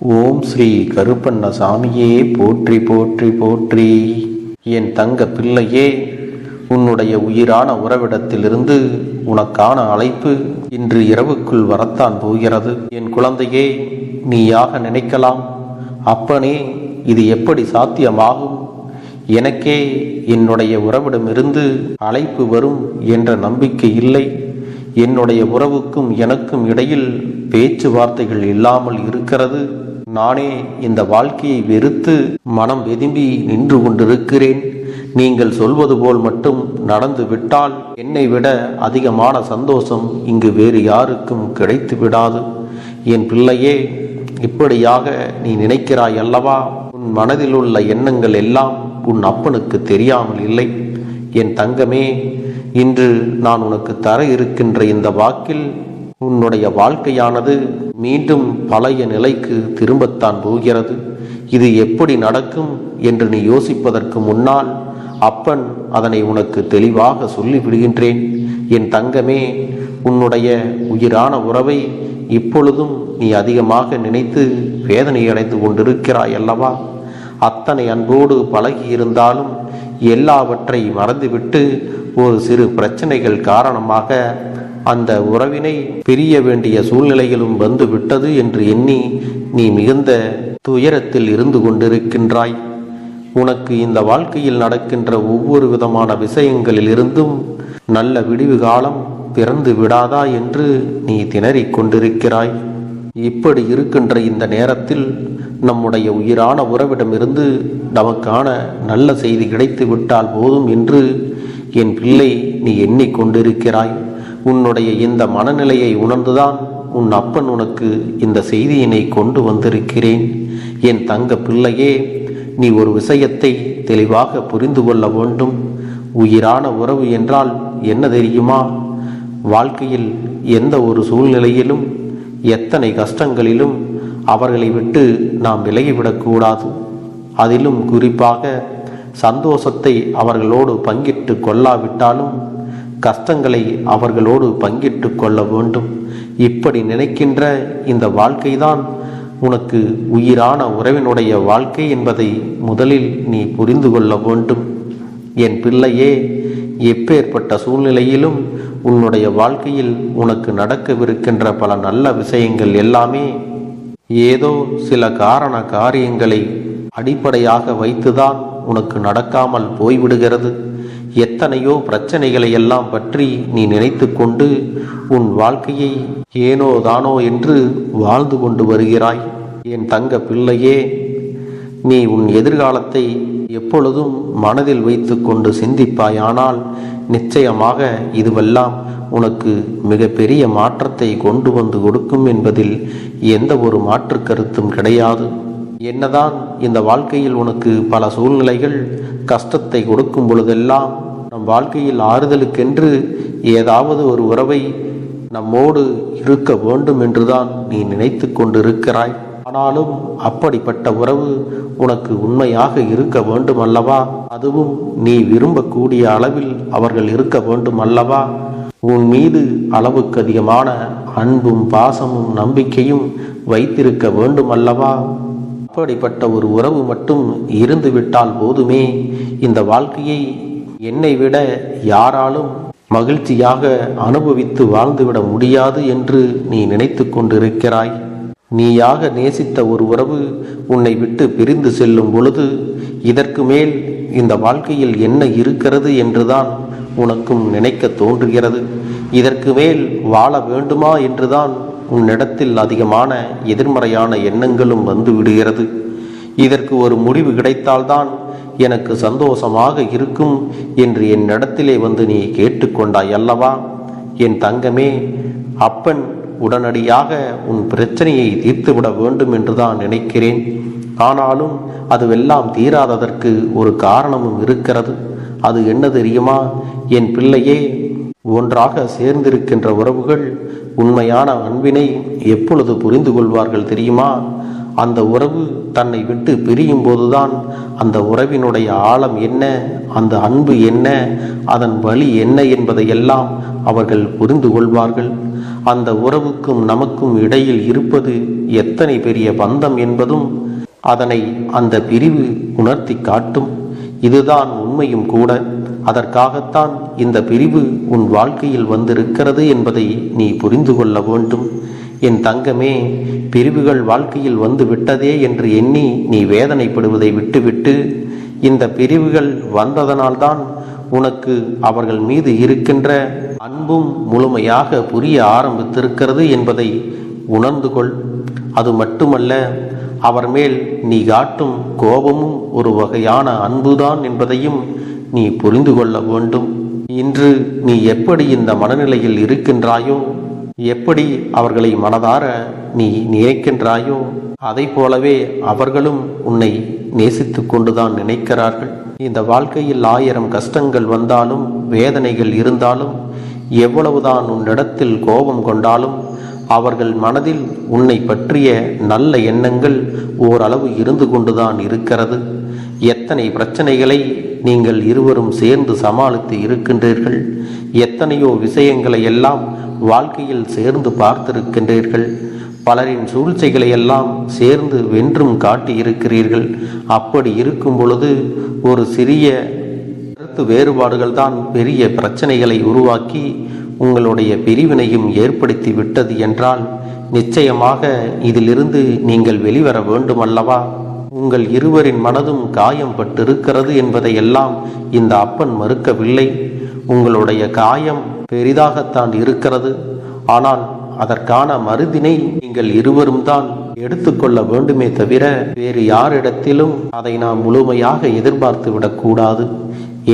ஓம் ஸ்ரீ கருப்பண்ணசாமியே போற்றி போற்றி போற்றி. என் தங்க பிள்ளையே, உன்னுடைய உயிரான உறவிடத்திலிருந்து உனக்கான அழைப்பு இன்று இரவுக்குள் வரத்தான் போகிறது. என் குழந்தையே, நீயாக நினைக்கலாம், அப்பனே இது எப்படி சாத்தியமாகும்? எனக்கே என்னுடைய உறவிடமிருந்து அழைப்பு வரும் என்ற நம்பிக்கை இல்லை. என்னுடைய உறவுக்கும் எனக்கும் இடையில் பேச்சுவார்த்தைகள் இல்லாமல் இருக்கிறது. நானே இந்த வாழ்க்கையை வெறுத்து மனம் வெதும்பி நின்று கொண்டிருக்கிறேன். நீங்கள் சொல்வது போல் மட்டும் நடந்து விட்டால் என்னை விட அதிகமான சந்தோஷம் இங்கு வேறு யாருக்கும் கிடைத்து விடாது. என் பிள்ளையே, இப்படியாக நீ நினைக்கிறாய் அல்லவா? உன் மனதில் உள்ள எண்ணங்கள் எல்லாம் உன் அப்பனுக்கு தெரியாமல் இல்லை. என் தங்கமே, இன்று நான் உனக்கு தர இருக்கின்ற இந்த வாக்கில் உன்னுடைய வாழ்க்கையானது மீண்டும் பழைய நிலைக்கு திரும்பத்தான் போகிறது. இது எப்படி நடக்கும் என்று நீ யோசிப்பதற்கு முன்னால் அப்பன் அதனை உனக்கு தெளிவாக சொல்லிவிடுகின்றேன். என் தங்கமே, உன்னுடைய உயிரான உறவை இப்பொழுதும் நீ அதிகமாக நினைத்து வேதனையடைந்து கொண்டிருக்கிறாய் அல்லவா? அத்தனை அன்போடு பழகி இருந்தாலும் எல்லாவற்றை மறந்துவிட்டு ஒரு சிறு பிரச்சனைகள் காரணமாக அந்த உறவினை பிரிய வேண்டிய சூழ்நிலைகளும் வந்து விட்டது என்று எண்ணி நீ மிகுந்த துயரத்தில் இருந்து கொண்டிருக்கின்றாய். உனக்கு இந்த வாழ்க்கையில் நடக்கின்ற ஒவ்வொரு விதமான விஷயங்களில் இருந்தும் நல்ல விடிவு காலம் பிறந்து விடாதா என்று நீ திணறிக் கொண்டிருக்கிறாய். இப்படி இருக்கின்ற இந்த நேரத்தில் நம்முடைய உயிரான உறவிடமிருந்து நமக்கான நல்ல செய்தி கிடைத்து விட்டால் போதும் என்று என் பிள்ளை நீ எண்ணிக்கொண்டிருக்கிறாய். உன்னுடைய இந்த மனநிலையை உணர்ந்துதான் உன் அப்பன் உனக்கு இந்த செய்தியினை கொண்டு வந்திருக்கிறேன். என் தங்க பிள்ளையே, நீ ஒரு விஷயத்தை தெளிவாக புரிந்து கொள்ள வேண்டும். உயிரான உறவு என்றால் என்ன தெரியுமா? வாழ்க்கையில் எந்த ஒரு சூழ்நிலையிலும் எத்தனை கஷ்டங்களிலும் அவர்களை விட்டு நாம் விலகிவிடக்கூடாது. அதிலும் குறிப்பாக சந்தோஷத்தை அவர்களோடு பங்கிட்டு கொள்ளாவிட்டாலும் கஷ்டங்களை அவர்களோடு பங்கிட்டு கொள்ள வேண்டும். இப்படி நினைக்கின்ற இந்த வாழ்க்கைதான் உனக்கு உயிரான உறவினுடைய வாழ்க்கை என்பதை முதலில் நீ புரிந்து கொள்ள வேண்டும். என் பிள்ளையே, எப்பேற்பட்ட சூழ்நிலையிலும் உன்னுடைய வாழ்க்கையில் உனக்கு நடக்கவிருக்கின்ற பல நல்ல விஷயங்கள் எல்லாமே ஏதோ சில காரியங்களை அடிப்படையாக வைத்துதான் உனக்கு நடக்காமல் போய்விடுகிறது. எத்தனையோ பிரச்சனைகளை எல்லாம் பற்றி நீ நினைத்து கொண்டு உன் வாழ்க்கையை ஏனோ தானோ என்று வாழ்ந்து கொண்டு வருகிறாய். என் தங்க பிள்ளையே, நீ உன் எதிர்காலத்தை எப்பொழுதும் மனதில் வைத்து கொண்டு சிந்திப்பாயானால் நிச்சயமாக இதுவெல்லாம் உனக்கு மிகப்பெரிய மாற்றத்தை கொண்டு வந்து கொடுக்கும் என்பதில் எந்த ஒரு மாற்று கருத்தும் கிடையாது. என்னதான் இந்த வாழ்க்கையில் உனக்கு பல சூழ்நிலைகள் கஷ்டத்தை கொடுக்கும் பொழுதெல்லாம் நம் வாழ்க்கையில் ஆறுதலுக்கென்று ஏதாவது ஒரு உறவை நம்மோடு இருக்க வேண்டும் என்றுதான் நீ நினைத்து கொண்டிருக்கிறாய். ஆனாலும் அப்படிப்பட்ட உறவு உனக்கு உண்மையாக இருக்க வேண்டும் அல்லவா? அதுவும் நீ விரும்பக்கூடிய அளவில் அவர்கள் இருக்க வேண்டும் அல்லவா? உன் மீது அளவுக்கு அதிகமான அன்பும் பாசமும் நம்பிக்கையும் வைத்திருக்க வேண்டும் அல்லவா? அப்படிப்பட்ட ஒரு உறவு மட்டும் இருந்துவிட்டால் போதுமே. இந்த வாழ்க்கையை என்னை விட யாராலும் மகிழ்ச்சியாக அனுபவித்து வாழ்ந்துவிட முடியாது என்று நீ நினைத்து கொண்டிருக்கிறாய். நீயாக நேசித்த ஒரு உறவு உன்னை விட்டு பிரிந்து செல்லும் பொழுது இதற்கு மேல் இந்த வாழ்க்கையில் என்ன இருக்கிறது என்றுதான் உனக்கும் நினைக்க தோன்றுகிறது. இதற்கு மேல் வாழ வேண்டுமா என்றுதான் உன்னிடத்தில் அதிகமான எதிர்மறையான எண்ணங்களும் வந்து விடுகிறது. இதற்கு ஒரு முடிவு கிடைத்தால்தான் எனக்கு சந்தோஷமாக இருக்கும் என்று என்னிடத்திலே வந்து நீ கேட்டுக்கொண்டாய் அல்லவா? என் தங்கமே, அப்பன் உடனடியாக உன் பிரச்சனையை தீர்த்துவிட வேண்டும் என்றுதான் நினைக்கிறேன். ஆனாலும் அதுவெல்லாம் தீராததற்கு ஒரு காரணமும் இருக்கிறது. அது என்ன தெரியுமா? என் பிள்ளையே, ஒன்றாக சேர்ந்திருக்கின்ற உறவுகள் உண்மையான அன்பினை எப்பொழுது புரிந்து கொள்வார்கள் தெரியுமா? அந்த உறவு தன்னை விட்டு பிரியும் போதுதான் அந்த உறவினுடைய ஆழம் என்ன, அந்த அன்பு என்ன, அதன் வழி என்ன என்பதையெல்லாம் அவர்கள் புரிந்து கொள்வார்கள். அந்த உறவுக்கும் நமக்கும் இடையில் இருப்பது எத்தனை பெரிய பந்தம் என்பதும் அதனை அந்த பிரிவு உணர்த்தி காட்டும். இதுதான் உண்மையும் கூட. அதற்காகத்தான் இந்த பிரிவு உன் வாழ்க்கையில் வந்திருக்கிறது என்பதை நீ புரிந்து கொள்ள வேண்டும். என் தங்கமே, பிரிவுகள் வாழ்க்கையில் வந்து விட்டதே என்று எண்ணி நீ வேதனைப்படுவதை விட்டுவிட்டு, இந்த பிரிவுகள் வந்ததனால்தான் உனக்கு அவர்கள் மீது இருக்கின்ற அன்பும் முழுமையாக புரிய ஆரம்பித்திருக்கிறது என்பதை உணர்ந்து கொள். அது மட்டுமல்ல, அவர் மேல் நீ காட்டும் கோபமும் ஒரு வகையான அன்புதான் என்பதையும் நீ புரிந்து கொள்ள வேண்டும். இன்று நீ எப்படி இந்த மனநிலையில் இருக்கின்றாயோ, எப்படி அவர்களை மனதார நீ நினைக்கின்றாயோ, அதை போலவே அவர்களும் உன்னை நேசித்து கொண்டுதான் நினைக்கிறார்கள். இந்த வாழ்க்கையில் 1000 கஷ்டங்கள் வந்தாலும், வேதனைகள் இருந்தாலும், எவ்வளவுதான் உன்னிடத்தில் கோபம் கொண்டாலும், அவர்கள் மனதில் உன்னை பற்றிய நல்ல எண்ணங்கள் ஓரளவு இருந்து கொண்டுதான் இருக்கிறது. எத்தனை பிரச்சனைகளை நீங்கள் இருவரும் சேர்ந்து சமாளித்து இருக்கின்றீர்கள். எத்தனையோ விஷயங்களை எல்லாம் வாழ்க்கையில் சேர்ந்து பார்த்திருக்கின்றீர்கள். பலரின் சூழ்ச்சிகளை எல்லாம் சேர்ந்து வென்றும் காட்டி இருக்கிறீர்கள். அப்படி இருக்கும் பொழுது ஒரு சிறிய கருத்து வேறுபாடுகள் தான் பெரிய பிரச்சனைகளை உருவாக்கி உங்களுடைய பிரிவினையும் ஏற்படுத்தி விட்டது என்றால் நிச்சயமாக இதிலிருந்து நீங்கள் வெளிவர வேண்டும் அல்லவா? உங்கள் இருவரின் மனதும் காயம் பட்டிருக்கிறது என்பதையெல்லாம் இந்த அப்பன் மறுக்கவில்லை. உங்களுடைய காயம் பெரிதாகத்தான் இருக்கிறது. ஆனால் அதற்கான மருதினை நீங்கள் இருவரும் தான் எடுத்துக்கொள்ள வேண்டுமே தவிர வேறு யாரிடத்திலும் அதை நாம் முழுமையாக எதிர்பார்த்து விடக்கூடாது.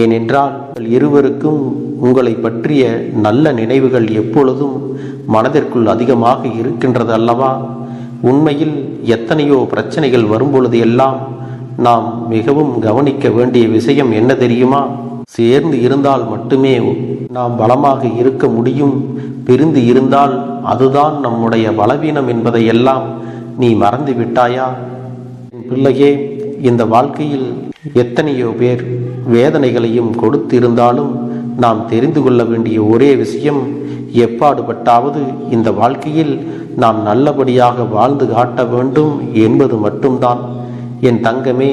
ஏனென்றால் இருவருக்கும் உங்களை பற்றிய நல்ல நினைவுகள் எப்பொழுதும் மனதிற்குள் அதிகமாக இருக்கின்றது அல்லவா? உண்மையில் எத்தனையோ பிரச்சனைகள் வரும்பொழுது எல்லாம் நாம் மிகவும் கவனிக்க வேண்டிய விஷயம் என்ன தெரியுமா? சேர்ந்து இருந்தால் மட்டுமே நாம் பலமாக இருக்க முடியும். பிரிந்து இருந்தால் அதுதான் நம்முடைய பலவீனம் என்பதையெல்லாம் நீ மறந்து விட்டாயா? என் பிள்ளையே, இந்த வாழ்க்கையில் எத்தனையோ பேர் வேதனைகளையும் கொடுத்திருந்தாலும் நாம் தெரிந்து கொள்ள வேண்டிய ஒரே விஷயம், எப்பாடுபட்டாவது இந்த வாழ்க்கையில் நாம் நல்லபடியாக வாழ்ந்து காட்ட வேண்டும் என்பது மட்டும்தான். என் தங்கமே,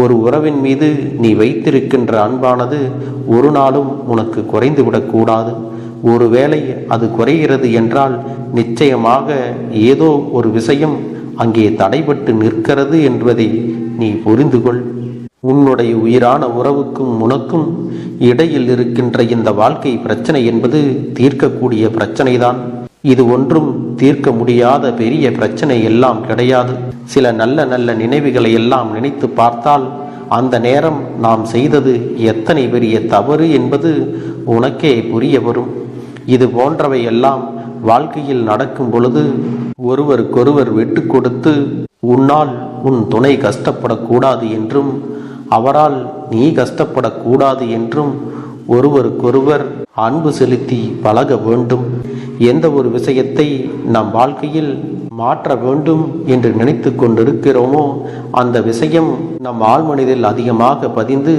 ஒரு உறவின் மீது நீ வைத்திருக்கின்ற அன்பானது ஒரு நாளும் உனக்கு குறைந்துவிடக்கூடாது. ஒருவேளை அது குறைகிறது என்றால் நிச்சயமாக ஏதோ ஒரு விஷயம் அங்கே தடைபட்டு நிற்கிறது என்பதை நீ புரிந்து கொள். உன்னுடைய உயிரான உறவுக்கும் உனக்கும் இடையில் இருக்கின்ற இந்த வாழ்க்கை பிரச்சனை என்பது தீர்க்கக்கூடிய பிரச்சனைதான். இது ஒன்றும் தீர்க்க முடியாத பெரிய பிரச்சனை எல்லாம் கிடையாது. சில நல்ல நல்ல நினைவுகளை எல்லாம் நினைத்து பார்த்தால் அந்த நேரம் நாம் செய்தது எத்தனை பெரிய தவறு என்பது உனக்கே புரிய வரும். இது போன்றவை எல்லாம் வாழ்க்கையில் நடக்கும் பொழுது ஒருவருக்கொருவர் விட்டு கொடுத்து உன்னால் உன் துணை கஷ்டப்படக்கூடாது என்றும் அவரால் நீ கஷ்டப்படக்கூடாது என்றும் ஒருவருக்கொருவர் அன்பு செலுத்தி பழக வேண்டும். எந்த ஒரு விஷயத்தை நம் வாழ்க்கையில் மாற்ற வேண்டும் என்று நினைத்து கொண்டிருக்கிறோமோ அந்த விஷயம் நம் ஆழ்மனதில் அதிகமாக பதிந்து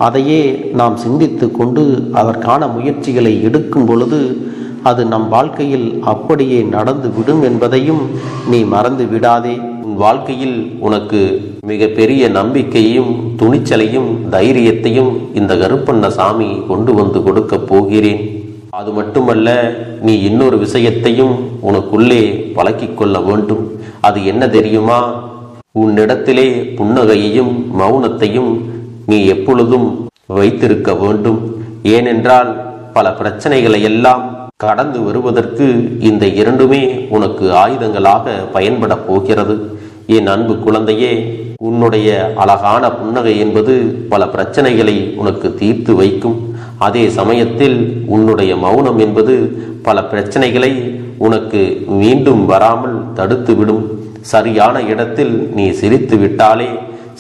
அதையே நாம் சிந்தித்து கொண்டு அதற்கான முயற்சிகளை எடுக்கும் பொழுது அது நம் வாழ்க்கையில் அப்படியே நடந்து விடும் என்பதையும் நீ மறந்து விடாதே. உன் வாழ்க்கையில் உனக்கு மிக பெரிய நம்பிக்கையும் துணிச்சலையும் தைரியத்தையும் இந்த கருப்பண்ணசாமி கொண்டு வந்து கொடுக்க போகிறேன். அது மட்டுமல்ல, நீ இன்னொரு விஷயத்தையும் உனக்குள்ளே பழக்கிக் கொள்ள வேண்டும். அது என்ன தெரியுமா? உன்னிடத்திலே புன்னகையையும் மௌனத்தையும் நீ எப்பொழுதும் வைத்திருக்க வேண்டும். ஏனென்றால் பல பிரச்சனைகளை எல்லாம் கடந்து வருவதற்கு இந்த இரண்டுமே உனக்கு ஆயுதங்களாக பயன்பட போகிறது. என் அன்பு குழந்தையே, உன்னுடைய அழகான புன்னகை என்பது பல பிரச்சனைகளை உனக்கு தீர்த்து வைக்கும். அதே சமயத்தில் உன்னுடைய மௌனம் என்பது பல பிரச்சனைகளை உனக்கு மீண்டும் வராமல் தடுத்து விடும். சரியான இடத்தில் நீ சிரித்து விட்டாலே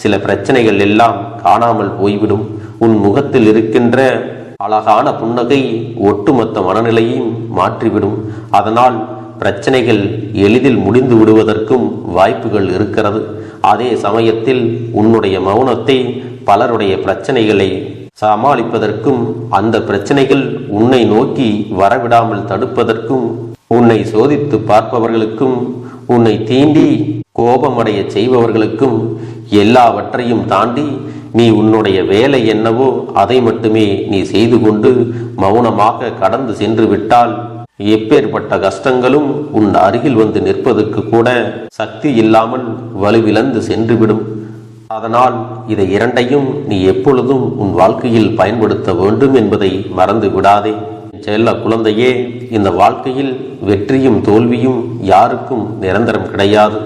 சில பிரச்சனைகள் எல்லாம் காணாமல் போய்விடும். உன் முகத்தில் இருக்கின்ற அழகான புன்னகை ஒட்டுமொத்த மனநிலையும் மாற்றிவிடும். அதனால் பிரச்சனைகள் எளிதில் முடிந்து விடுவதற்கும் வாய்ப்புகள் இருக்கிறது. அதே சமயத்தில் உன்னுடைய மௌனத்தை பலருடைய பிரச்சனைகளை சமாளிப்பதற்கும், அந்த பிரச்சனைகள் உன்னை நோக்கி வரவிடாமல் தடுப்பதற்கும், உன்னை சோதித்து பார்ப்பவர்களுக்கும், உன்னை தீண்டி கோபமடைய செய்பவர்களுக்கும் எல்லாவற்றையும் தாண்டி நீ உன்னுடைய வேலை என்னவோ அதை மட்டுமே நீ செய்து கொண்டு மௌனமாக கடந்து சென்று விட்டால் எப்பேற்பட்ட கஷ்டங்களும் உன் அருகில் வந்து நிற்பதற்கு கூட சக்தி இல்லாமல் வலுவிழந்து சென்றுவிடும். அதனால் இதை இரண்டையும் நீ எப்பொழுதும் உன் வாழ்க்கையில் பயன்படுத்த வேண்டும் என்பதை மறந்து விடாதே. செல்ல குழந்தையே, இந்த வாழ்க்கையில் வெற்றியும் தோல்வியும் யாருக்கும் நிரந்தரம் கிடையாது.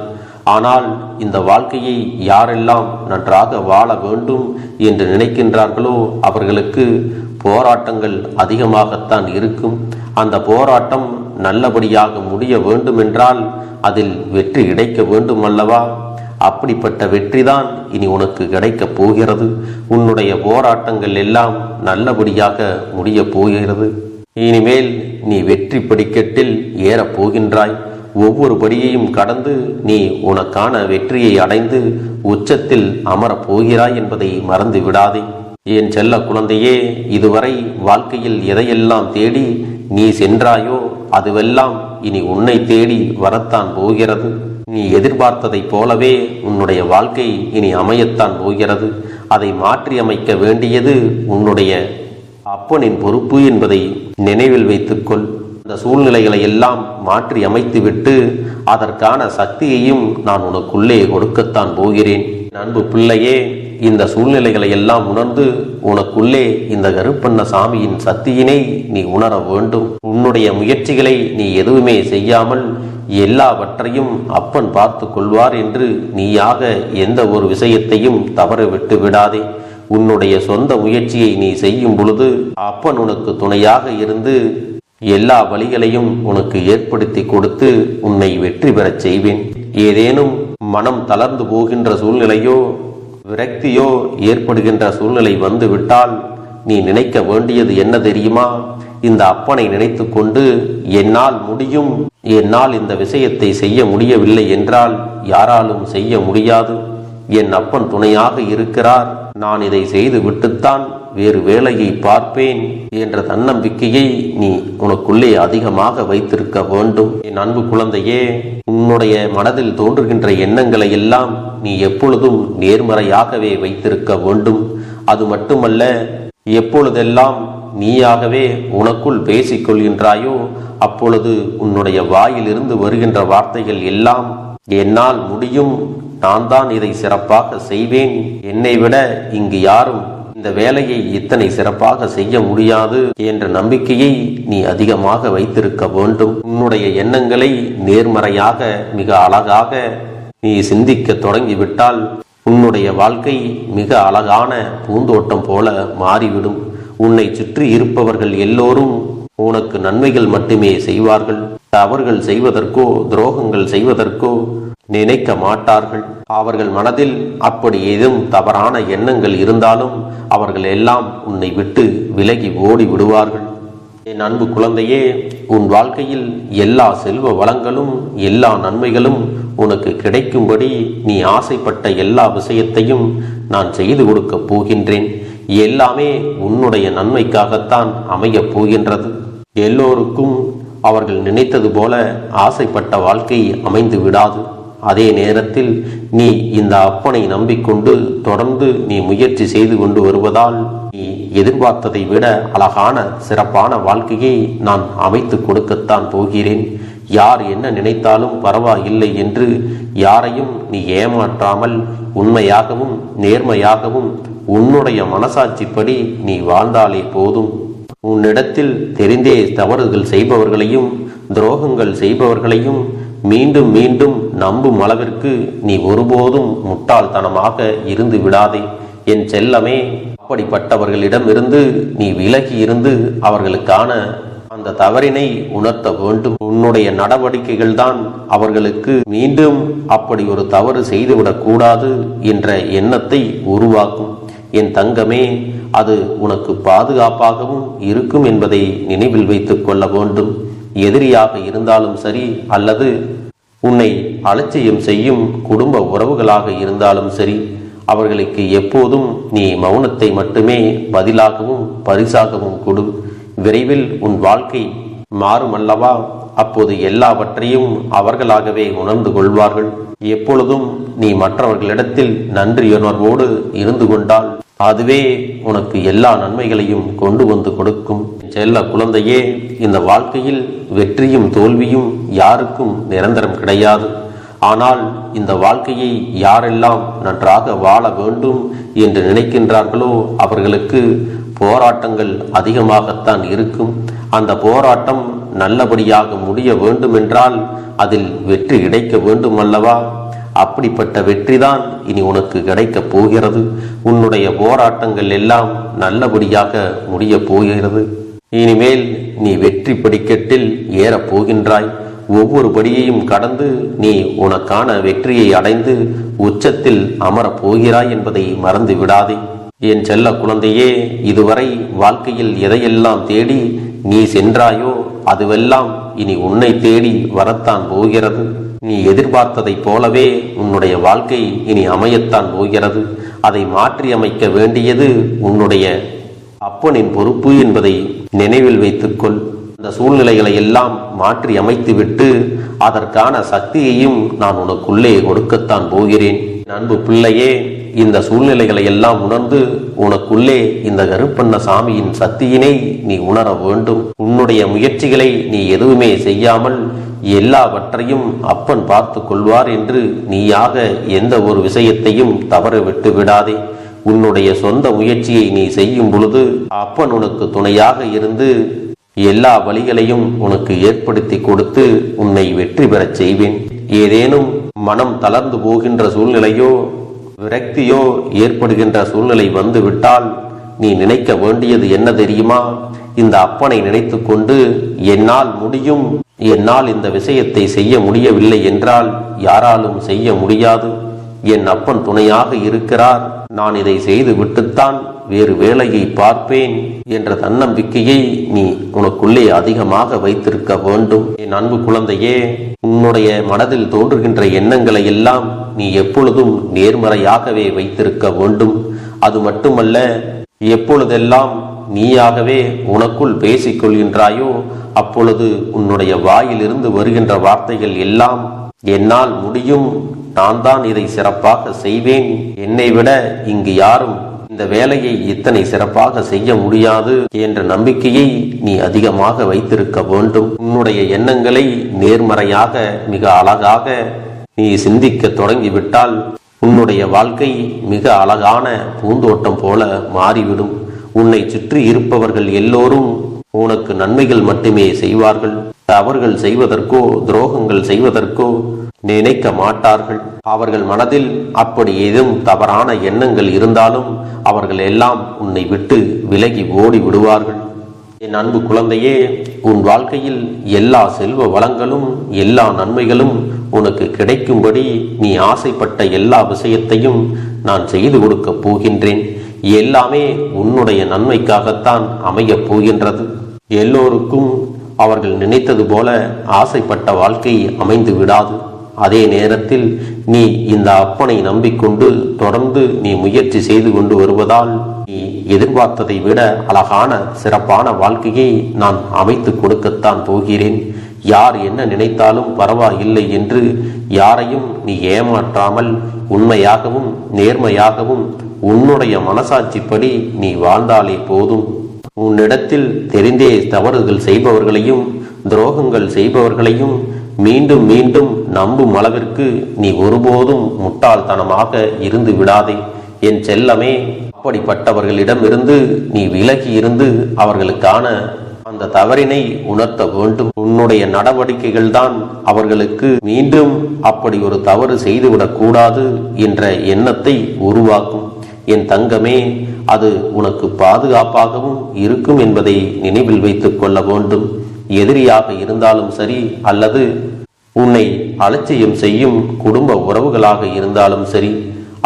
ஆனால் இந்த வாழ்க்கையை யாரெல்லாம் நன்றாக வாழ வேண்டும் என்று நினைக்கின்றார்களோ அவர்களுக்கு போராட்டங்கள் அதிகமாகத்தான் இருக்கும். அந்த போராட்டம் நல்லபடியாக முடிய வேண்டுமென்றால் அதில் வெற்றி கிடைக்க வேண்டும் அல்லவா? அப்படிப்பட்ட வெற்றிதான் இனி உனக்கு கிடைக்கப் போகிறது. உன்னுடைய போராட்டங்கள் எல்லாம் நல்லபடியாக முடிய போகிறது. இனிமேல் நீ வெற்றி படிக்கட்டில் ஏறப் போகின்றாய். ஒவ்வொரு படியையும் கடந்து நீ உனக்கான வெற்றியை அடைந்து உச்சத்தில் அமரப் போகிறாய் என்பதை மறந்து விடாதே. என் செல்ல குழந்தையே, இதுவரை வாழ்க்கையில் எதையெல்லாம் தேடி நீ சென்றாயோ அதுவெல்லாம் இனி உன்னை தேடி வரத்தான் போகிறது. நீ எதிர்பார்த்ததைப் போலவே உன்னுடைய வாழ்க்கை இனி அமையத்தான் போகிறது. அதை மாற்றி அமைக்க வேண்டியது உன்னுடைய அப்பனின் பொறுப்பு என்பதை நினைவில் வைத்துக்கொள். அந்த சூழ்நிலைகளை எல்லாம் மாற்றி அமைத்துவிட்டு அதற்கான சக்தியையும் நான் உனக்குள்ளே கொடுக்கத்தான் போகிறேன். அன்பு பிள்ளையே, இந்த சூழ்நிலைகளை எல்லாம் உணர்ந்து உனக்குள்ளே இந்த கருப்பண்ண சாமியின் சக்தியினை நீ உணர வேண்டும். உன்னுடைய முயற்சிகளை நீ எதுவுமே செய்யாமல் எல்லாவற்றையும் அப்பன் பார்த்து கொள்வார் என்று நீயாக எந்த ஒரு விஷயத்தையும் தவற விட்டு விடாதே. உன்னுடைய சொந்த முயற்சியை நீ செய்யும் பொழுது அப்பன் உனக்கு துணையாக இருந்து எல்லா வழிகளையும் உனக்கு ஏற்படுத்தி கொடுத்து உன்னை வெற்றி பெறச் செய்வேன். ஏதேனும் மனம் தளர்ந்து போகின்ற சூழ்நிலையோ விரக்தியோ ஏற்படுகின்ற சூழ்நிலை வந்து விட்டால் நீ நினைக்க வேண்டியது என்ன தெரியுமா? இந்த அப்பனை நினைத்து கொண்டு என்னால் முடியும், என்னால் இந்த விஷயத்தை செய்ய முடியவில்லை என்றால் யாராலும் செய்ய முடியாது, என் அப்பன் துணையாக இருக்கிறார், நான் இதை செய்து விட்டுத்தான் வேறு வேலையை பார்ப்பேன் என்ற தன்னம்பிக்கையை நீ உனக்குள்ளே அதிகமாக வைத்திருக்க வேண்டும். என் அன்பு குழந்தையே, உன்னுடைய மனதில் தோன்றுகின்ற எண்ணங்களை எல்லாம் நீ எப்பொழுதும் நேர்மறையாகவே வைத்திருக்க வேண்டும். அது மட்டுமல்ல, எப்பொழுதெல்லாம் நீயாகவே உனக்குள் பேசிக் கொள்கின்றாயோ அப்பொழுது உன்னுடைய வாயிலிருந்து வருகின்ற வார்த்தைகள் எல்லாம் என்னால் முடியும், நான் தான் இதை சிறப்பாக செய்வேன், என்னை விட இங்கு யாரும் இந்த வேலையை இத்தனை சிறப்பாக செய்ய முடியாது என்ற நம்பிக்கையை நீ அதிகமாக வைத்திருக்க வேண்டும். உன்னுடைய எண்ணங்களை நேர்மறையாக மிக அழகாக நீ சிந்திக்க தொடங்கிவிட்டால் உன்னுடைய வாழ்க்கை மிக அழகான பூந்தோட்டம் போல மாறிவிடும். உன்னை சுற்றி இருப்பவர்கள் எல்லோரும் உனக்கு நன்மைகள் மட்டுமே செய்வார்கள். தவறுகள் செய்வதற்கோ துரோகங்கள் செய்வதற்கோ நினைக்க மாட்டார்கள். அவர்கள் மனதில் அப்படி ஏதும் தவறான எண்ணங்கள் இருந்தாலும் அவர்கள் எல்லாம் உன்னை விட்டு விலகி ஓடி விடுவார்கள். என் அன்பு குழந்தையே, உன் வாழ்க்கையில் எல்லா செல்வ வளங்களும் எல்லா நன்மைகளும் உனக்கு கிடைக்கும்படி நீ ஆசைப்பட்ட எல்லா விஷயத்தையும் நான் செய்து கொடுக்கப் போகின்றேன். எல்லாமே உன்னுடைய நன்மைக்காகத்தான் அமையப் போகின்றது. எல்லோருக்கும் அவர்கள் நினைத்தது போல ஆசைப்பட்ட வாழ்க்கை அமைந்து விடாது. அதே நேரத்தில் நீ இந்த அப்பனை நம்பிக்கொண்டு தொடர்ந்து நீ முயற்சி செய்து கொண்டு வருவதால் நீ எதிர்பார்த்ததை விட அழகான சிறப்பான வாழ்க்கையை நான் அமைத்து கொடுக்கத்தான் போகிறேன். யார் என்ன நினைத்தாலும் பரவாயில்லை என்று யாரையும் நீ ஏமாற்றாமல் உண்மையாகவும் நேர்மையாகவும் உன்னுடைய மனசாட்சிப்படி நீ வாழ்ந்தாலே போதும். உன்னிடத்தில் தெரிந்தே தவறுகள் செய்பவர்களையும் துரோகங்கள் செய்பவர்களையும் மீண்டும் மீண்டும் நம்பும் அளவிற்கு நீ ஒருபோதும் முட்டாள்தனமாக இருந்து விடாதே. என் செல்லமே, அப்படிப்பட்டவர்களிடமிருந்து நீ விலகி இருந்து அவர்களுக்கான அந்த தவறினை உணர்த்த வேண்டும். உன்னுடைய நடவடிக்கைகள் தான் அவர்களுக்கு மீண்டும் அப்படி ஒரு தவறு செய்துவிடக் கூடாது என்ற எண்ணத்தை உருவாக்கும். என் தங்கமே, அது உனக்கு பாதுகாப்பாகவும் இருக்கும் என்பதை நினைவில் வைத்துக் கொள்ள வேண்டும். எதிரியாக இருந்தாலும் சரி அல்லது உன்னை அலட்சியம் செய்யும் குடும்ப உறவுகளாக இருந்தாலும் சரி, அவர்களுக்கு எப்போதும் நீ மௌனத்தை மட்டுமே பதிலாகவும் பரிசாகவும் கொடு. விரைவில் உன் வாழ்க்கை மாறுமல்லவா? அப்போது எல்லாவற்றையும் அவர்களாகவே உணர்ந்து கொள்வார்கள். எப்பொழுதும் நீ மற்றவர்களிடத்தில் நன்றியுணர்வோடு இருந்து கொண்டால் அதுவே உனக்கு எல்லா நன்மைகளையும் கொண்டு வந்து கொடுக்கும். செல்ல குழந்தையே, இந்த வாழ்க்கையில் வெற்றியும் தோல்வியும் யாருக்கும் நிரந்தரம் கிடையாது. ஆனால் இந்த வாழ்க்கையை யாரெல்லாம் நன்றாக வாழ வேண்டும் என்று நினைக்கின்றார்களோ அவர்களுக்கு போராட்டங்கள் அதிகமாகத்தான் இருக்கும். அந்த போராட்டம் நல்லபடியாக முடிய வேண்டுமென்றால் அதில் வெற்றி கிடைக்க வேண்டும் அல்லவா? அப்படிப்பட்ட வெற்றிதான் இனி உனக்கு கிடைக்கப் போகிறது. உன்னுடைய போராட்டங்கள் எல்லாம் நல்லபடியாக முடிய போகிறது. இனிமேல் நீ வெற்றி படிக்கட்டில் ஏறப் போகின்றாய். ஒவ்வொரு படியையும் கடந்து நீ உனக்கான வெற்றியை அடைந்து உச்சத்தில் அமரப் போகிறாய் என்பதை மறந்து விடாதே. என் செல்ல குழந்தையே, இதுவரை வாழ்க்கையில் எதையெல்லாம் தேடி நீ சென்றாயோ அதுவெல்லாம் இனி உன்னை தேடி வரத்தான் போகிறது. நீ எதிர்பார்த்ததைப் போலவே உன்னுடைய வாழ்க்கை இனி அமையத்தான் போகிறது. அதை மாற்றி அமைக்க வேண்டியது உன்னுடைய அப்பனின் பொறுப்பு என்பதை நினைவில் வைத்துக்கொள். அந்த சூழ்நிலைகளை எல்லாம் மாற்றி அமைத்துவிட்டு அதற்கான சக்தியையும் நான் உனக்குள்ளே கொடுக்கத்தான் போகிறேன். அன்பு பிள்ளையே, இந்த சூழ்நிலைகளை எல்லாம் உணர்ந்து உனக்குள்ளே இந்த கருப்பண்ண சாமியின் சக்தியினை நீ உணர வேண்டும். உன்னுடைய முயற்சிகளை நீ எதுவுமே செய்யாமல் எல்லாவற்றையும் அப்பன் பார்த்து கொள்வார் என்று நீயாக எந்த ஒரு விஷயத்தையும் தவற விட்டு விடாதே. உன்னுடைய சொந்த முயற்சியை நீ செய்யும் பொழுது அப்பன் உனக்கு துணையாக இருந்து எல்லா வழிகளையும் உனக்கு ஏற்படுத்தி கொடுத்து உன்னை வெற்றி பெறச் செய்வேன். ஏதேனும் மனம் தளர்ந்து போகின்ற சூழ்நிலையோ விரக்தியோ ஏற்படுகின்ற சூழ்நிலை வந்துவிட்டால் நீ நினைக்க வேண்டியது என்ன தெரியுமா? இந்த அப்பனை நினைத்து கொண்டு என்னால் முடியும், என்னால் இந்த விஷயத்தை செய்ய முடியவில்லை என்றால் யாராலும் செய்ய முடியாது, என் அப்பன் துணையாக இருக்கிறார், நான் இதை செய்து விட்டுத்தான் வேறு வேலையை பார்ப்பேன் என்ற தன்னம்பிக்கையை நீ உனக்குள்ளே அதிகமாக வைத்திருக்க வேண்டும். என் அன்பு குழந்தையே, உன்னுடைய மனதில் தோன்றுகின்ற எண்ணங்களை எல்லாம் நீ எப்பொழுதும் நேர்மறையாகவே வைத்திருக்க வேண்டும். அது மட்டுமல்ல, எப்பொழுதெல்லாம் நீயாகவே உனக்குள் பேசிக் கொள்கின்றாயோ அப்பொழுது உன்னுடைய வாயிலிருந்து வருகின்ற வார்த்தைகள் எல்லாம் என்னால் முடியும், நான் தான் இதை சிறப்பாக செய்வேன், என்னை விட இங்கு யாரும் இந்த வேலையை இத்தனை சிறப்பாக செய்ய முடியாது என்ற நம்பிக்கையை நீ அதிகமாக வைத்திருக்க வேண்டும். உன்னுடைய எண்ணங்களை நேர்மறையாக மிக அழகாக நீ சிந்திக்க தொடங்கிவிட்டால் உன்னுடைய வாழ்க்கை மிக அழகான பூந்தோட்டம் போல மாறிவிடும். உன்னை சுற்றி இருப்பவர்கள் எல்லோரும் உனக்கு நன்மைகள் மட்டுமே செய்வார்கள். தவறுகள் செய்வதற்கோ துரோகங்கள் செய்வதற்கோ நினைக்க மாட்டார்கள். அவர்கள் மனதில் அப்படி ஏதும் தவறான எண்ணங்கள் இருந்தாலும் அவர்கள் எல்லாம் உன்னை விட்டு விலகி ஓடி விடுவார்கள். என் அன்பு குழந்தையே, உன் வாழ்க்கையில் எல்லா செல்வ வளங்களும் எல்லா நன்மைகளும் உனக்கு கிடைக்கும்படி நீ ஆசைப்பட்ட எல்லா விஷயத்தையும் நான் செய்து கொடுக்கப் போகின்றேன். எல்லாமே உன்னுடைய நன்மைக்காகத்தான் அமையப் போகின்றது. எல்லோருக்கும் அவர்கள் நினைத்தது போல ஆசைப்பட்ட வாழ்க்கை அமைந்து விடாது. அதே நேரத்தில் நீ இந்த அப்பனை நம்பிக்கொண்டு தொடர்ந்து நீ முயற்சி செய்து கொண்டு வருவதால் நீ எதிர்பார்த்ததை விட அழகான சிறப்பான வாழ்க்கையை நான் அமைத்து கொடுக்கத்தான் போகிறேன். யார் என்ன நினைத்தாலும் பரவாயில்லை என்று யாரையும் நீ ஏமாற்றாமல் உண்மையாகவும் நேர்மையாகவும் உன்னுடைய மனசாட்சிப்படி நீ வாழ்ந்தாலே போதும். உன்னிடத்தில் தெரிந்தே தவறுகள் செய்பவர்களையும் துரோகங்கள் செய்பவர்களையும் மீண்டும் மீண்டும் நம்பும் அளவிற்கு நீ ஒருபோதும் முட்டாள்தனமாக இருந்து விடாதே. என் செல்லமே, அப்படிப்பட்டவர்களிடமிருந்து நீ விலகி இருந்து அவர்களுக்கான அந்த தவறினை உணர்த்த வேண்டும். உன்னுடைய நடவடிக்கைகள் தான் அவர்களுக்கு மீண்டும் அப்படி ஒரு தவறு செய்துவிடக் கூடாது என்ற எண்ணத்தை உருவாக்கும். என் தங்கமே, அது உனக்கு பாதுகாப்பாகவும் இருக்கும் என்பதை நினைவில் வைத்துக் கொள்ள வேண்டும். எதிரியாக இருந்தாலும் சரி அல்லது உன்னை அலட்சியம் செய்யும் குடும்ப உறவுகளாக இருந்தாலும் சரி,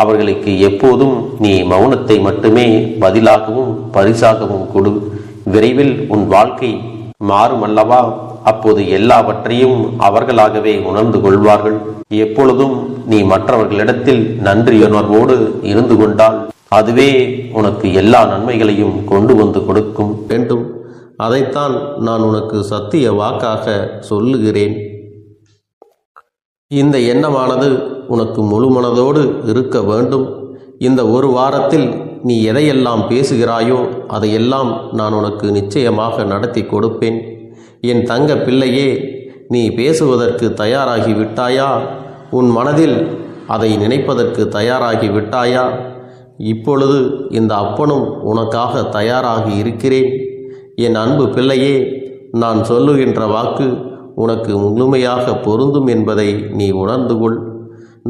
அவர்களுக்கு எப்போதும் நீ மௌனத்தை மட்டுமே பதிலாகவும் பரிசாகவும் கொடு. விரைவில் உன் வாழ்க்கை மாறுமல்லவா? அப்போது எல்லாவற்றையும் அவர்களாகவே உணர்ந்து கொள்வார்கள். எப்பொழுதும் நீ மற்றவர்களிடத்தில் நன்றியுணர்வோடு இருந்து கொண்டால் அதுவே உனக்கு எல்லா நன்மைகளையும் கொண்டு வந்து கொடுக்கும் வேண்டும். அதைத்தான் நான் உனக்கு சத்திய வாக்காக சொல்லுகிறேன். இந்த எண்ணமானது உனக்கு முழு மனதோடு இருக்க வேண்டும். இந்த ஒரு வாரத்தில் நீ எதையெல்லாம் பேசுகிறாயோ அதையெல்லாம் நான் உனக்கு நிச்சயமாக நடத்தி கொடுப்பேன். என் தங்க பிள்ளையே, நீ பேசுவதற்கு தயாராகி விட்டாயா? உன் மனதில் அதை நினைப்பதற்கு தயாராகி விட்டாயா? இப்பொழுது இந்த அப்பனும் உனக்காக தயாராகி இருக்கிறேன். என் அன்பு பிள்ளையே, நான் சொல்லுகின்ற வாக்கு உனக்கு முழுமையாக பொருந்தும் என்பதை நீ உணர்ந்து கொள்.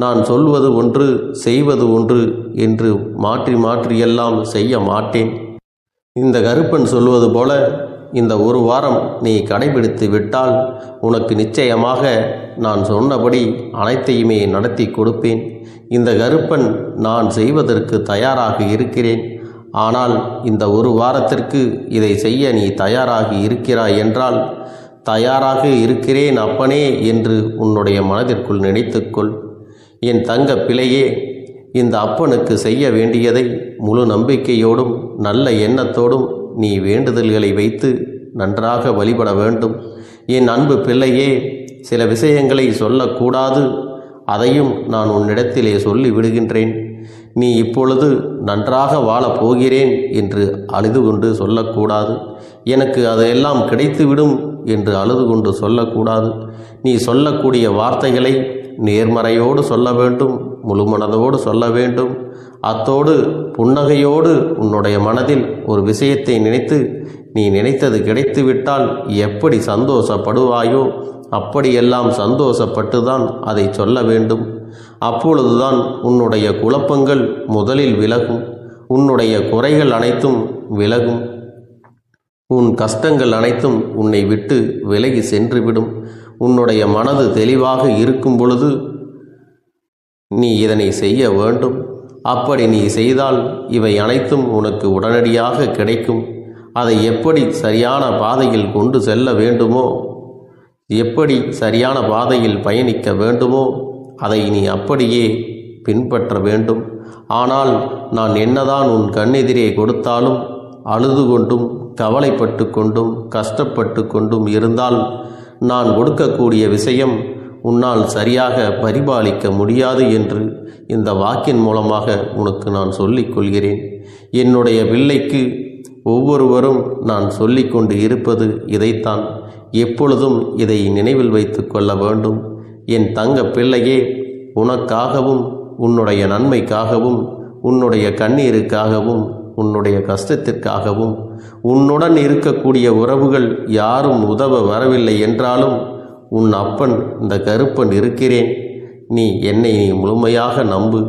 நான் சொல்வது ஒன்று செய்வது ஒன்று என்று மாற்றி மாற்றியெல்லாம் செய்ய மாட்டேன். இந்த கருப்பன் சொல்வது போல இந்த ஒரு வாரம் நீ கடைபிடித்து விட்டால் உனக்கு நிச்சயமாக நான் சொன்னபடி அனைத்தையுமே நடத்தி கொடுப்பேன். இந்த கருப்பன் நான் செய்வதற்கு தயாராக இருக்கிறேன். ஆனால் இந்த ஒரு வாரத்திற்கு இதை செய்ய நீ தயாராகி இருக்கிறாய் என்றால், தயாராக இருக்கிறேன் அப்பனே என்று உன்னுடைய மனதிற்குள் நினைத்துக்கொள். என் தங்க பிள்ளையே, இந்த அப்பனுக்கு செய்ய வேண்டியதை முழு நம்பிக்கையோடும் நல்ல எண்ணத்தோடும் நீ வேண்டுதல்களை வைத்து நன்றாக வழிபட வேண்டும். என் அன்பு பிள்ளையே, சில விஷயங்களை சொல்லக்கூடாது, அதையும் நான் உன்னிடத்திலே சொல்லி விடுகின்றேன். நீ இப்பொழுது நன்றாக வாழப் போகிறேன் என்று அழுது கொண்டு சொல்லக்கூடாது. எனக்கு அதையெல்லாம் கிடைத்துவிடும் என்று அழுது கொண்டு சொல்லக்கூடாது. நீ சொல்லக்கூடிய வார்த்தைகளை நேர்மறையோடு சொல்ல வேண்டும், முழு மனதோடு சொல்ல வேண்டும். அத்தோடு புன்னகையோடு உன்னுடைய மனதில் ஒரு விஷயத்தை நினைத்து நீ நினைத்தது கிடைத்துவிட்டால் எப்படி சந்தோஷப்படுவாயோ அப்படியெல்லாம் சந்தோஷப்பட்டுதான் அதை சொல்ல வேண்டும். அப்பொழுதுதான் உன்னுடைய குழப்பங்கள் முதலில் விலகும், உன்னுடைய குறைகள் அனைத்தும் விலகும், உன் கஷ்டங்கள் அனைத்தும் உன்னை விட்டு விலகி சென்றுவிடும். உன்னுடைய மனது தெளிவாக இருக்கும் பொழுது நீ இதனை செய்ய வேண்டும். அப்படி நீ செய்தால் இவை அனைத்தும் உனக்கு உடனடியாக கிடைக்கும். அதை எப்படி சரியான பாதையில் கொண்டு செல்ல வேண்டுமோ, எப்படி சரியான பாதையில் பயணிக்க வேண்டுமோ அதை நீ அப்படியே பின்பற்ற வேண்டும். ஆனால் நான் என்னதான் உன் கண்ணெதிரே கொடுத்தாலும் அழுது கொண்டும் கவலைப்பட்டு கொண்டும் கஷ்டப்பட்டு கொண்டும் இருந்தால் நான் கொடுக்கக்கூடிய விஷயம் உன்னால் சரியாக பரிபாலிக்க முடியாது என்று இந்த வாக்கின் மூலமாக உனக்கு நான் சொல்லிக் கொள்கிறேன். என்னுடைய பிள்ளைக்கு ஒவ்வொருவரும் நான் சொல்லிக்கொண்டு இருப்பது இதைத்தான். எப்பொழுதும் இதை நினைவில் வைத்து கொள்ள வேண்டும். என் தங்க பிள்ளையே, உனக்காகவும் உன்னுடைய நன்மைக்காகவும் உன்னுடைய கண்ணீருக்காகவும் உன்னுடைய கஷ்டத்திற்காகவும் உன்னுடன் இருக்கக்கூடிய உறவுகள் யாரும் உதவ வரவில்லை என்றாலும் உன் அப்பன் இந்த கருப்பன் இருக்கிறேன். நீ என்னை முழுமையாக நம்பு.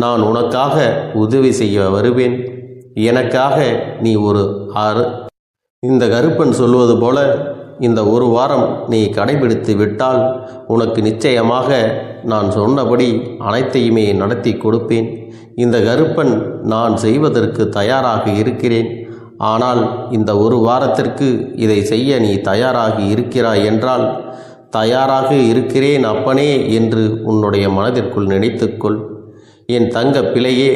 நான் உனக்காக உதவி செய்ய வருவேன். எனக்காக நீ ஒரு இந்த கருப்பன் சொல்வது போல இந்த ஒரு வாரம் நீ கடைபிடித்து விட்டால் உனக்கு நிச்சயமாக நான் சொன்னபடி அனைத்தையுமே நடத்தி கொடுப்பேன். இந்த கருப்பன் நான் செய்வதற்கு தயாராக இருக்கிறேன். ஆனால் இந்த ஒரு வாரத்திற்கு இதை செய்ய நீ தயாராகி இருக்கிறாய் என்றால், தயாராக இருக்கிறேன் அப்பனே என்று உன்னுடைய மனதிற்குள் நினைத்துக்கொள். என் தங்க பிள்ளையே,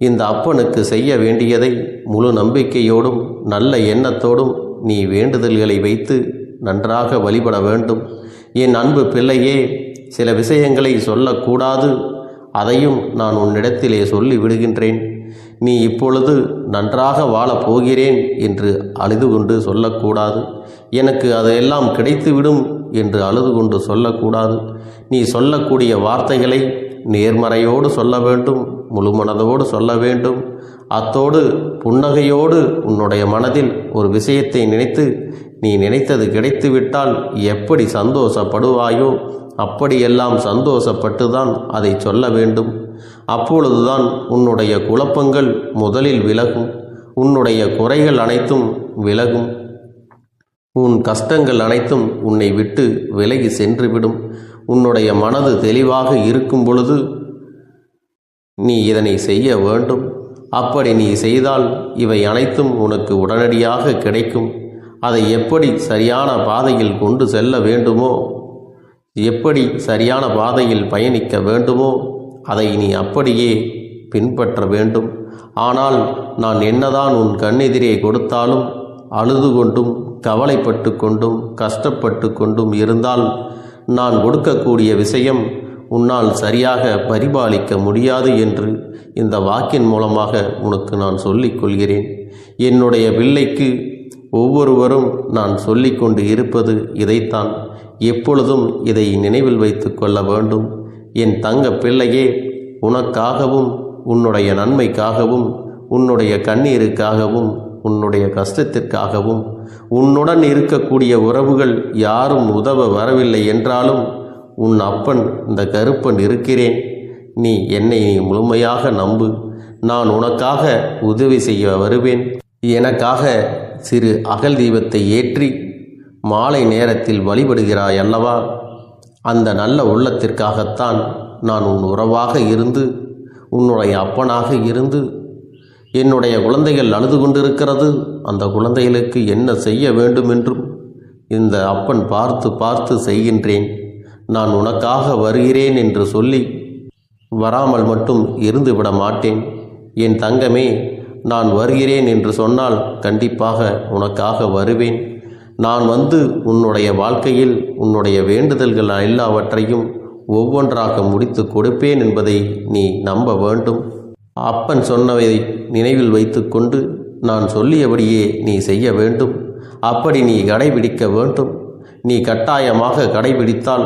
இந்த அப்பனுக்கு செய்ய வேண்டியதை முழு நம்பிக்கையோடும் நல்ல எண்ணத்தோடும் நீ வேண்டுதல்களை வைத்து நன்றாக வழிபட வேண்டும். என் அன்பு பிள்ளையே, சில விஷயங்களை சொல்லக்கூடாது, அதையும் நான் உன்னிடத்திலே சொல்லி விடுகின்றேன். நீ இப்பொழுது நன்றாக வாழப் போகிறேன் என்று அழுது கொண்டு சொல்லக்கூடாது. எனக்கு அதையெல்லாம் கிடைத்துவிடும் என்று அழுது கொண்டு சொல்லக்கூடாது. நீ சொல்லக்கூடிய வார்த்தைகளை நேர்மறையோடு சொல்ல வேண்டும், முழு மனதோடு சொல்ல வேண்டும். அத்தோடு புன்னகையோடு உன்னுடைய மனதில் ஒரு விஷயத்தை நினைத்து நீ நினைத்தது கிடைத்துவிட்டால் எப்படி சந்தோஷப்படுவாயோ அப்படியெல்லாம் சந்தோஷப்பட்டுதான் அதை சொல்ல வேண்டும். அப்பொழுதுதான் உன்னுடைய குழப்பங்கள் முதலில் விலகும், உன்னுடைய குறைகள் அனைத்தும் விலகும், உன் கஷ்டங்கள் அனைத்தும் உன்னை விட்டு விலகி சென்றுவிடும். உன்னுடைய மனது தெளிவாக இருக்கும் பொழுது நீ இதனை செய்ய வேண்டும். அப்படி நீ செய்தால் இவை அனைத்தும் உனக்கு உடனடியாக கிடைக்கும். அதை எப்படி சரியான பாதையில் கொண்டு செல்ல வேண்டுமோ, எப்படி சரியான பாதையில் பயணிக்க வேண்டுமோ அதை நீ அப்படியே பின்பற்ற வேண்டும். ஆனால் நான் என்னதான் உன் கண்ணெதிரே கொடுத்தாலும் அழுது கொண்டும் கவலைப்பட்டு கொண்டும் கஷ்டப்பட்டு கொண்டும் இருந்தால் நான் கொடுக்கக்கூடிய விஷயம் உன்னால் சரியாக பரிபாலிக்க முடியாது என்று இந்த வாக்கின் மூலமாக உனக்கு நான் சொல்லிக் கொள்கிறேன். என்னுடைய பிள்ளைக்கு ஒவ்வொருவரும் நான் சொல்லிக்கொண்டு இருப்பது இதைத்தான். எப்பொழுதும் இதை நினைவில் வைத்து கொள்ள வேண்டும். என் தங்க பிள்ளையே, உனக்காகவும் உன்னுடைய நன்மைக்காகவும் உன்னுடைய கண்ணீருக்காகவும் உன்னுடைய கஷ்டத்திற்காகவும் உன்னுடன் இருக்கக்கூடிய உறவுகள் யாரும் உதவ வரவில்லை என்றாலும் உன் அப்பன் இந்த கருப்பன் இருக்கிறேன். நீ என்னை முழுமையாக நம்பு. நான் உனக்காக உதவி செய்ய வருவேன். எனக்காக சிறு அகல் தீபத்தை ஏற்றி மாலை நேரத்தில் வழிபடுகிறாய் அல்லவா? அந்த நல்ல உள்ளத்திற்காகத்தான் நான் உன் உறவாக இருந்து உன்னுடைய அப்பனாக இருந்து என்னுடைய குழந்தைகள் அழுது கொண்டிருக்கிறது, அந்த குழந்தைகளுக்கு என்ன செய்ய வேண்டும் என்றும் இந்த அப்பன் பார்த்து பார்த்து செய்கின்றேன். நான் உனக்காக வருகிறேன் என்று சொல்லி வராமல் மட்டும் இருந்து விட மாட்டேன். என் தங்கமே, நான் வருகிறேன் என்று சொன்னால் கண்டிப்பாக உனக்காக வருவேன். நான் வந்து உன்னுடைய வாழ்க்கையில் உன்னுடைய வேண்டுதல்கள் எல்லாவற்றையும் ஒவ்வொன்றாக முடித்து கொடுப்பேன் என்பதை நீ நம்ப வேண்டும். அப்பன் சொன்னதை நினைவில் வைத்து கொண்டு நான் சொல்லியபடியே நீ செய்ய வேண்டும். அப்படி நீ கடைபிடிக்க வேண்டும். நீ கட்டாயமாக கடைபிடித்தால்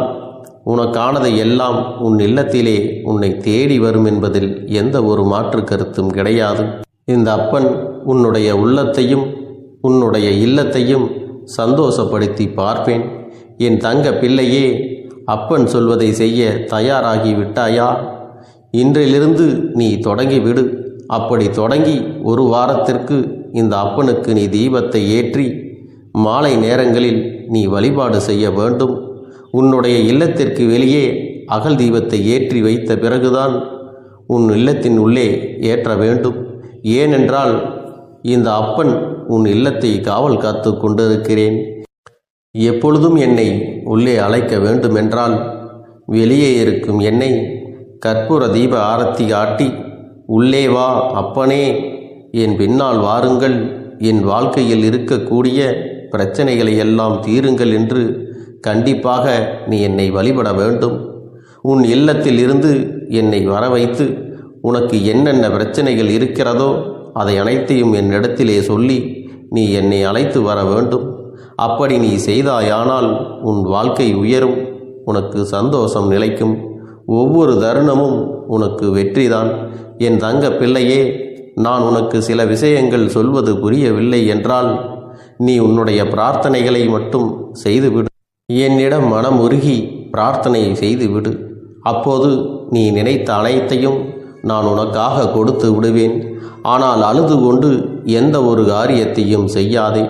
உனக்கானதை எல்லாம் உன் இல்லத்திலே உன்னை தேடி வரும் என்பதில் எந்த ஒரு மாற்று கருத்தும் கிடையாது. இந்த அப்பன் உன்னுடைய உள்ளத்தையும் உன்னுடைய இல்லத்தையும் சந்தோஷப்படுத்தி பார்ப்பேன். என் தங்க பிள்ளையே, அப்பன் சொல்வதை செய்ய தயாராகி விட்டாயா? இன்றிலிருந்து நீ தொடங்கிவிடு. அப்படி தொடங்கி ஒரு வாரத்திற்கு இந்த அப்பனுக்கு நீ தீபத்தை ஏற்றி மாலை நேரங்களில் நீ வழிபாடு செய்ய வேண்டும். உன்னுடைய இல்லத்திற்கு வெளியே அகல் தீபத்தை ஏற்றி வைத்த பிறகுதான் உன் இல்லத்தின் உள்ளே ஏற்ற வேண்டும். ஏனென்றால் இந்த அப்பன் உன் இல்லத்தை காவல் காத்து கொண்டிருக்கிறேன். எப்பொழுதும் என்னை உள்ளே அழைக்க வேண்டுமென்றால் வெளியே இருக்கும் என்னை கற்பூர தீப ஆரத்தி காட்டி உள்ளே வா அப்பனே, என் பின்னால் வாருங்கள், என் வாழ்க்கையில் இருக்கக்கூடிய பிரச்சனைகளை எல்லாம் தீருங்கள் என்று கண்டிப்பாக நீ என்னை வழிபட வேண்டும். உன் இல்லத்தில் இருந்து என்னை வர வைத்து உனக்கு என்னென்ன பிரச்சனைகள் இருக்கிறதோ அதை அனைத்தையும் என்னிடத்திலே சொல்லி நீ என்னை அழைத்து வர வேண்டும். அப்படி நீ செய்தாயானால் உன் வாழ்க்கை உயரும், உனக்கு சந்தோஷம் நிலைக்கும், ஒவ்வொரு தருணமும் உனக்கு வெற்றிதான். என் தங்க பிள்ளையே, நான் உனக்கு சில விஷயங்கள் சொல்வது புரியவில்லை என்றால் நீ உன்னுடைய பிரார்த்தனைகளை மட்டும் செய்துவிடு. என்னிடம் மனமுருகி பிரார்த்தனை செய்துவிடு. அப்போது நீ நினைத்த அனைத்தையும் நான் உனக்காக கொடுத்து விடுவேன். ஆனால் அழுது கொண்டு எந்த ஒரு காரியத்தையும் செய்யாதே.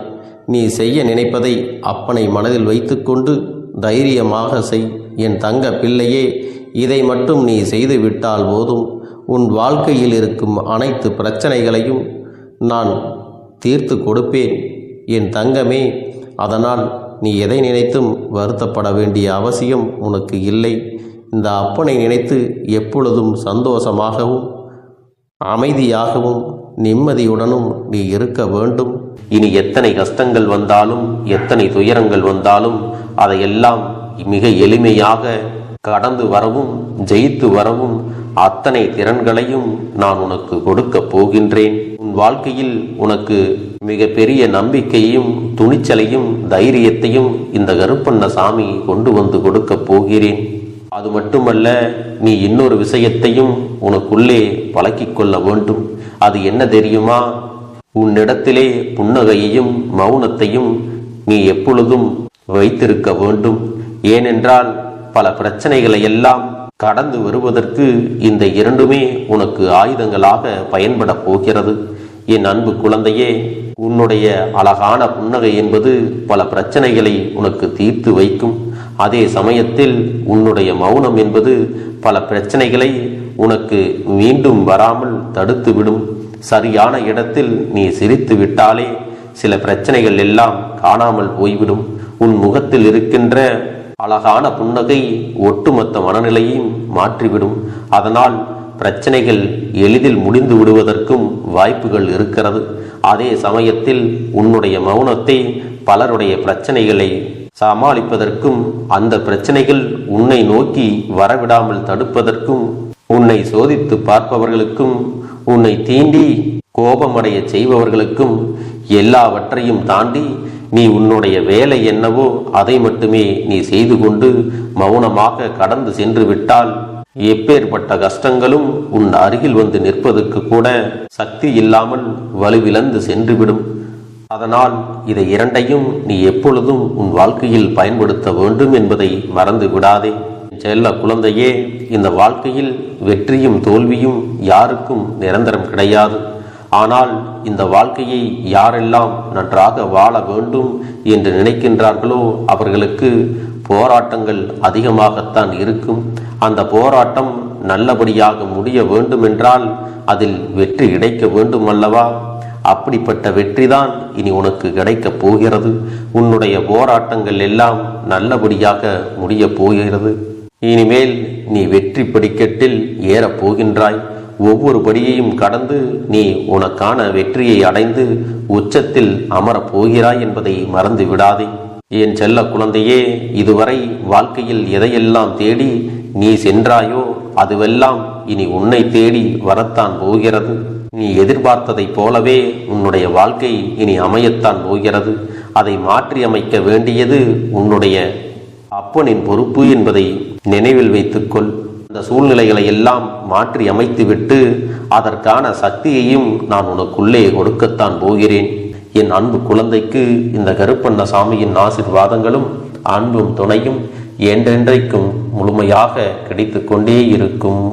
நீ செய்ய நினைப்பதை அப்பனை மனதில் வைத்துக்கொண்டு தைரியமாக செய். என் தங்க பிள்ளையே, இதை மட்டும் நீ செய்துவிட்டால் போதும். உன் வாழ்க்கையில் இருக்கும் அனைத்து பிரச்சனைகளையும் நான் தீர்த்து கொடுப்பேன் என் தங்கமே. அதனால் நீ எதை நினைத்தும் வருத்தப்பட வேண்டிய அவசியம் உனக்கு இல்லை. இந்த அப்பனை நினைத்து எப்பொழுதும் சந்தோஷமாகவும் அமைதியாகவும் நிம்மதியுடனும் நீ இருக்க வேண்டும். இனி எத்தனை கஷ்டங்கள் வந்தாலும் எத்தனை துயரங்கள் வந்தாலும் அதையெல்லாம் மிக எளிமையாக கடந்து வரவும் ஜெயித்து வரவும் அத்தனை திறன்களையும் நான் உனக்கு கொடுக்க போகின்றேன். உன் வாழ்க்கையில் உனக்கு மிக பெரிய நம்பிக்கையையும் துணிச்சலையும் தைரியத்தையும் இந்த கருப்பண்ண சாமி கொண்டு வந்து கொடுக்க போகிறேன். அது மட்டுமல்ல, நீ இன்னொரு விஷயத்தையும் உனக்குள்ளே பழக்கிக் கொள்ள வேண்டும். அது என்ன தெரியுமா? உன்னிடத்திலே புன்னகையையும் மௌனத்தையும் நீ எப்பொழுதும் வைத்திருக்க வேண்டும். ஏனென்றால் பல பிரச்சனைகளை எல்லாம் கடந்து வருவதற்கு இந்த இரண்டுமே உனக்கு ஆயுதங்களாக பயன்பட போகிறது. என் அன்பு குழந்தையே, உன்னுடைய அழகான புன்னகை என்பது பல பிரச்சனைகளை உனக்கு தீர்த்து வைக்கும். அதே சமயத்தில் உன்னுடைய மௌனம் என்பது பல பிரச்சனைகளை உனக்கு மீண்டும் வராமல் தடுத்து விடும். சரியான இடத்தில் நீ சிரித்து விட்டாலே சில பிரச்சனைகள் எல்லாம் காணாமல் போய்விடும். உன் முகத்தில் இருக்கின்ற அழகான புன்னகை ஒட்டுமொத்த மனநிலையும் மாற்றிவிடும். அதனால் பிரச்சனைகள் எளிதில் முடிந்து விடுவதற்கும் வாய்ப்புகள் இருக்கிறது. அதே சமயத்தில் உன்னுடைய மௌனத்தை பலருடைய பிரச்சனைகளை சமாளிப்பதற்கும், அந்த பிரச்சனைகள் உன்னை நோக்கி வரவிடாமல் தடுப்பதற்கும், உன்னை சோதித்து பார்ப்பவர்களுக்கும், உன்னை தீண்டி கோபமடைய செய்பவர்களுக்கும் எல்லாவற்றையும் தாண்டி நீ உன்னுடைய வேலை என்னவோ அதை மட்டுமே நீ செய்து கொண்டு மௌனமாக கடந்து சென்று விட்டால் எப்பேற்பட்ட கஷ்டங்களும் உன் அருகில் வந்து நிற்பதற்கு கூட சக்தி இல்லாமல் வலுவிழந்து சென்றுவிடும். அதனால் இதை இரண்டையும் நீ எப்பொழுதும் உன் வாழ்க்கையில் பயன்படுத்த வேண்டும் என்பதை மறந்து விடாதே. செல்ல குழந்தையே, இந்த வாழ்க்கையில் வெற்றியும் தோல்வியும் யாருக்கும் நிரந்தரம் கிடையாது. ஆனால் இந்த வாழ்க்கையை யாரெல்லாம் நன்றாக வாழ வேண்டும் என்று நினைக்கின்றார்களோ அவர்களுக்கு போராட்டங்கள் அதிகமாகத்தான் இருக்கும். அந்த போராட்டம் நல்லபடியாக முடிய வேண்டுமென்றால் அதில் வெற்றி கிடைக்க வேண்டும் அல்லவா? அப்படிப்பட்ட வெற்றிதான் இனி உனக்கு கிடைக்கப் போகிறது. உன்னுடைய போராட்டங்கள் எல்லாம் நல்லபடியாக முடிய போகிறது. இனிமேல் நீ வெற்றி படிக்கட்டில் ஏறப் போகின்றாய். ஒவ்வொரு படியையும் கடந்து நீ உனக்கான வெற்றியை அடைந்து உச்சத்தில் அமரப் போகிறாய் என்பதை மறந்து விடாதே. என் செல்ல குழந்தையே, இதுவரை வாழ்க்கையில் எதையெல்லாம் தேடி நீ சென்றாயோ அதுவெல்லாம் இனி உன்னை தேடி வரத்தான் போகிறது. நீ எதிர்பார்த்ததைப் போலவே உன்னுடைய வாழ்க்கை இனி அமையத்தான் போகிறது. அதை மாற்றி அமைக்க வேண்டியது உன்னுடைய அப்பனின் பொறுப்பு என்பதை நினைவில் வைத்துக்கொள். அந்த சூழ்நிலைகளை எல்லாம் மாற்றி அமைத்துவிட்டு அதற்கான சக்தியையும் நான் உனக்குள்ளே கொடுக்கத்தான் போகிறேன். என் அன்பு குழந்தைக்கு இந்த கருப்பண்ணசாமியின் ஆசீர்வாதங்களும் அன்பும் துணையும் என்றென்றைக்கும் முழுமையாக கிடைத்து கொண்டே இருக்கும்.